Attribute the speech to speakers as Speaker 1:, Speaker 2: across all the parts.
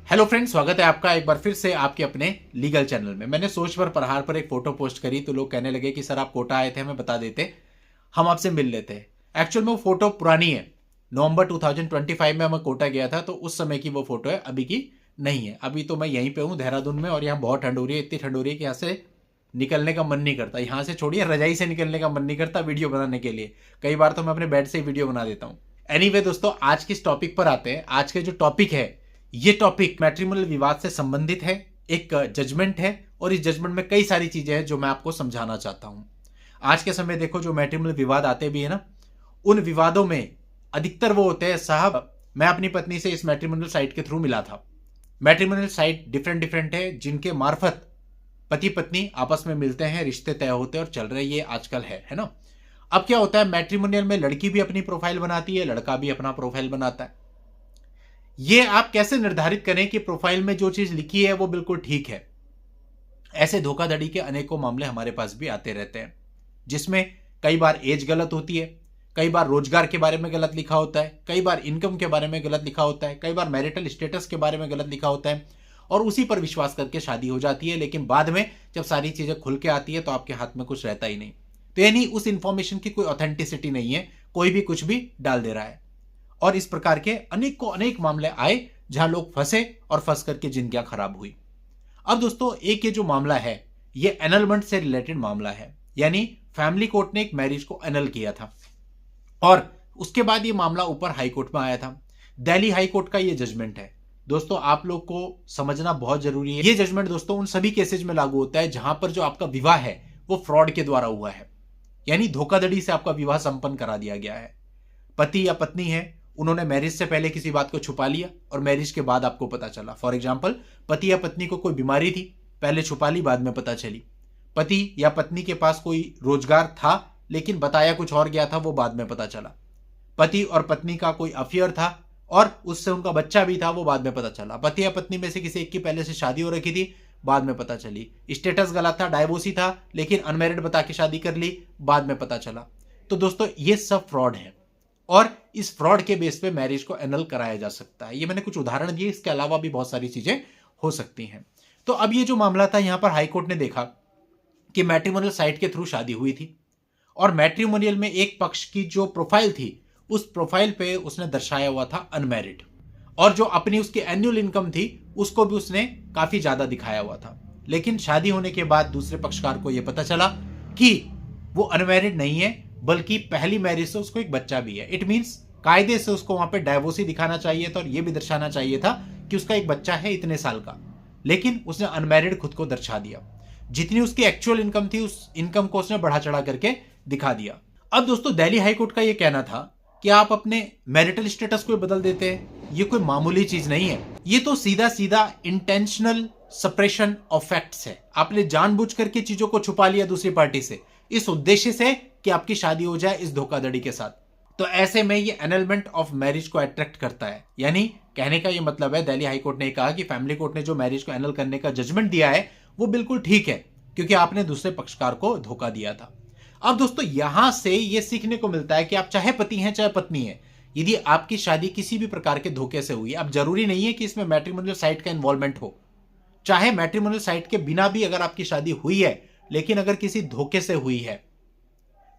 Speaker 1: Hello friends, स्वागत है आपका एक बार फिर से आपके अपने लीगल चैनल में। मैंने सोच पर प्रहार पर एक फोटो पोस्ट करी तो लोग कहने लगे कि सर आप कोटा आए थे, हमें बता देते, हम आपसे मिल लेते। एक्चुअल में वो फोटो पुरानी है, नवंबर 2025 में मैं कोटा गया था, तो उस समय की वो फोटो है, अभी की नहीं है। अभी तो मैं यहीं पे हूँ देहरादून में, और यहाँ बहुत ठंड हो रही है, इतनी ठंड हो रही है कि यहाँ से निकलने का मन नहीं करता। यहाँ से छोड़िए, रजाई से निकलने का मन नहीं करता वीडियो बनाने के लिए। कई बार तो मैं अपने बेड से ही वीडियो बना देता हूँ। एनीवे दोस्तों, आज किस टॉपिक पर आते हैं। आज के जो टॉपिक है, ये टॉपिक मैट्रिमोनियल विवाद से संबंधित है, एक जजमेंट है, और इस जजमेंट में कई सारी चीजें हैं जो मैं आपको समझाना चाहता हूं। आज के समय देखो, जो मैट्रिमोनियल विवाद आते भी है ना, उन विवादों में अधिकतर वो होते हैं, साहब मैं अपनी पत्नी से इस मैट्रिमोनियल साइट के थ्रू मिला था। मैट्रिमोनियल साइट डिफरेंट डिफरेंट है, जिनके मार्फत पति पत्नी आपस में मिलते हैं, रिश्ते तय होते हैं और चल रहे, ये आजकल है ना। अब क्या होता है, मैट्रिमोनियल में लड़की भी अपनी प्रोफाइल बनाती है, लड़का भी अपना प्रोफाइल बनाता है। ये आप कैसे निर्धारित करें कि प्रोफाइल में जो चीज लिखी है वो बिल्कुल ठीक है। ऐसे धोखाधड़ी के अनेकों मामले हमारे पास भी आते रहते हैं, जिसमें कई बार एज गलत होती है, कई बार रोजगार के बारे में गलत लिखा होता है, कई बार इनकम के बारे में गलत लिखा होता है, कई बार मैरिटल स्टेटस के बारे में गलत लिखा होता है, और उसी पर विश्वास करके शादी हो जाती है। लेकिन बाद में जब सारी चीजें खुल के आती है तो आपके हाथ में कुछ रहता ही नहीं। तो यानी उस इंफॉर्मेशन की कोई ऑथेंटिसिटी नहीं है, कोई भी कुछ भी डाल दे रहा है। और इस प्रकार के अनेक को अनेक मामले आए जहां लोग फंसे और फंस करके जिंदगियां खराब हुई। अब दोस्तों, एक ये जो मामला है, ये एनलमेंट से रिलेटेड मामला है, यानी फैमिली कोर्ट ने एक मैरिज को एनल किया था, और उसके बाद ये मामला ऊपर हाई कोर्ट में आया था। दिल्ली हाई कोर्ट का ये जजमेंट है। दोस्तों, आप लोग को समझना बहुत जरूरी है, ये जजमेंट दोस्तों उन सभी केसेज में लागू होता है जहां पर जो आपका विवाह है वो फ्रॉड के द्वारा हुआ है, यानी धोखाधड़ी से आपका विवाह संपन्न करा दिया गया है। पति या पत्नी है, उन्होंने मैरिज से पहले किसी बात को छुपा लिया और मैरिज के बाद आपको पता चला। फॉर एग्जाम्पल, पति या पत्नी को कोई बीमारी थी, पहले छुपा ली, बाद में पता चली। पति या पत्नी के पास कोई रोजगार था लेकिन बताया कुछ और गया था, वो बाद में पता चला। पति और पत्नी का कोई अफेयर था और उससे उनका बच्चा भी था, वो बाद में पता चला। पति या पत्नी में से किसी एक की पहले से शादी हो रखी थी, बाद में पता चली। स्टेटस गलत था, डाइवोर्सी था, लेकिन अनमैरिड बता के शादी कर ली, बाद में पता चला। तो दोस्तों, ये सब फ्रॉड है, और इस फ्रॉड के बेस पे मैरिज को एनल कराया जा सकता है। ये मैंने कुछ उदाहरण दिए, इसके अलावा भी बहुत सारी चीजें हो सकती हैं। तो अब ये जो मामला था, यहां पर हाईकोर्ट ने देखा कि मैट्रिमोनियल साइट के थ्रू शादी हुई थी, और मैट्रिमोनियल में एक पक्ष की जो प्रोफाइल थी, उस प्रोफाइल पे उसने दर्शाया हुआ था अनमैरिड, और जो अपनी उसकी एनुअल इनकम थी उसको भी उसने काफी ज्यादा दिखाया हुआ था। लेकिन शादी होने के बाद दूसरे पक्षकार को यह पता चला कि वो अनमैरिड नहीं है, बल्कि पहली मैरिज से उसको एक बच्चा भी है। इट मींस कायदे से उसको वहां पे डाइवोर्स ही दिखाना चाहिए था, और ये भी दर्शाना चाहिए था कि उसका एक बच्चा है इतने साल का, लेकिन उसने अनमैरिड खुद को दर्शा दिया। जितनी उसकी एक्चुअल इनकम थी, उस इनकम को उसने बढ़ा चढ़ा करके दिखा दिया। अब दोस्तों, दिल्ली हाईकोर्ट का यह कहना था कि आप अपने मैरिटल स्टेटस को बदल देते हैं, ये कोई मामूली चीज नहीं है, ये तो सीधा सीधा इंटेंशनल सप्रेशन ऑफ फैक्ट्स है। आपने जानबूझ करके चीजों को छुपा लिया दूसरी पार्टी से, इस उद्देश्य से कि आपकी शादी हो जाए इस धोखाधड़ी के साथ। तो ऐसे में ये एनलमेंट ऑफ मैरिज को अट्रैक्ट करता है। यानी कहने का ये मतलब है, दिल्ली हाईकोर्ट ने कहा कि फैमिली कोर्ट ने जो मैरिज को एनल करने का जजमेंट दिया है वो बिल्कुल ठीक है, क्योंकि आपने दूसरे पक्षकार को धोखा दिया था। अब दोस्तों, यहां से यह सीखने को मिलता है कि आप चाहे पति हैं चाहे पत्नी है, यदि आपकी शादी किसी भी प्रकार के धोखे से हुई, अब जरूरी नहीं है कि इसमें मैट्रिमोनियल साइट का इन्वॉल्वमेंट हो, चाहे मैट्रिमोनियल साइट के बिना भी अगर आपकी शादी हुई है, लेकिन अगर किसी धोखे से हुई है,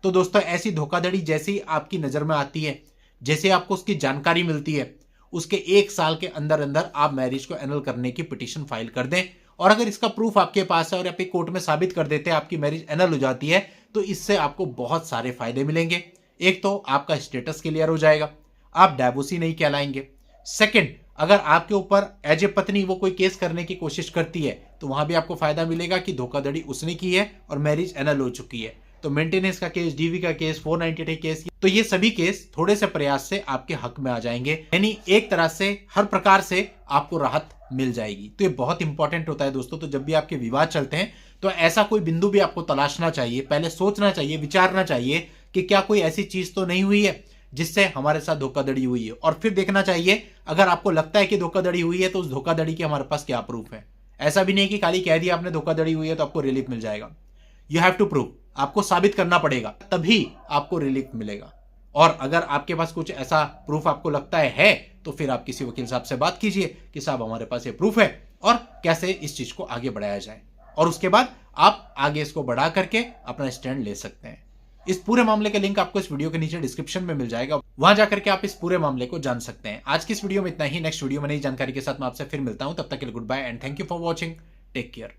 Speaker 1: तो दोस्तों ऐसी धोखाधड़ी जैसे ही आपकी नजर में आती है, जैसे आपको उसकी जानकारी मिलती है, उसके 1 साल के अंदर अंदर आप मैरिज को एनल करने की पिटीशन फाइल कर दें। और अगर इसका प्रूफ आपके पास है और आप कोर्ट में साबित कर देते हैं आपकी मैरिज एनल हो जाती है, तो इससे आपको बहुत सारे फायदे मिलेंगे। एक तो आपका स्टेटस क्लियर हो जाएगा, आप डाइवोर्सी नहीं कहलाएंगे। सेकंड, अगर आपके ऊपर एज ए पत्नी वो कोई केस करने की कोशिश करती है, तो वहां भी आपको फायदा मिलेगा कि धोखाधड़ी उसने की है और मैरिज एनल हो चुकी है। तो मेंटेनेंस का केस, डीवी का केस, 498 केस, तो ये सभी केस थोड़े से प्रयास से आपके हक में आ जाएंगे। यानी एक तरह से हर प्रकार से आपको राहत मिल जाएगी। तो ये बहुत इंपॉर्टेंट होता है दोस्तों। तो जब भी आपके विवाद चलते हैं, तो ऐसा कोई बिंदु भी आपको तलाशना चाहिए, पहले सोचना चाहिए, विचारना चाहिए कि क्या कोई ऐसी चीज तो नहीं हुई है जिससे हमारे साथ धोखाधड़ी हुई है, और फिर देखना चाहिए अगर आपको लगता है कि धोखाधड़ी हुई है तो उस धोखाधड़ी के हमारे पास क्या प्रूफ है। ऐसा भी नहीं कि खाली कह दिया आपने धोखाधड़ी हुई है तो आपको रिलीफ मिल जाएगा। यू हैव टू प्रूव, आपको साबित करना पड़ेगा, तभी आपको रिलीफ मिलेगा। और अगर आपके पास कुछ ऐसा प्रूफ आपको लगता है तो फिर आप किसी वकील साहब से बात कीजिए कि साहब हमारे पास ये प्रूफ है और कैसे इस चीज को आगे बढ़ाया जाए, और उसके बाद आप आगे इसको बढ़ा करके अपना स्टैंड ले सकते हैं। इस पूरे मामले का लिंक आपको इस वीडियो के नीचे डिस्क्रिप्शन में मिल जाएगा, वहां जाकर के आप इस पूरे मामले को जान सकते हैं। आज की इस वीडियो में इतना ही। नेक्स्ट वीडियो में नई जानकारी के साथ मैं आपसे फिर मिलता हूं, तब तक के लिए goodbye and thank you for watching. Take care.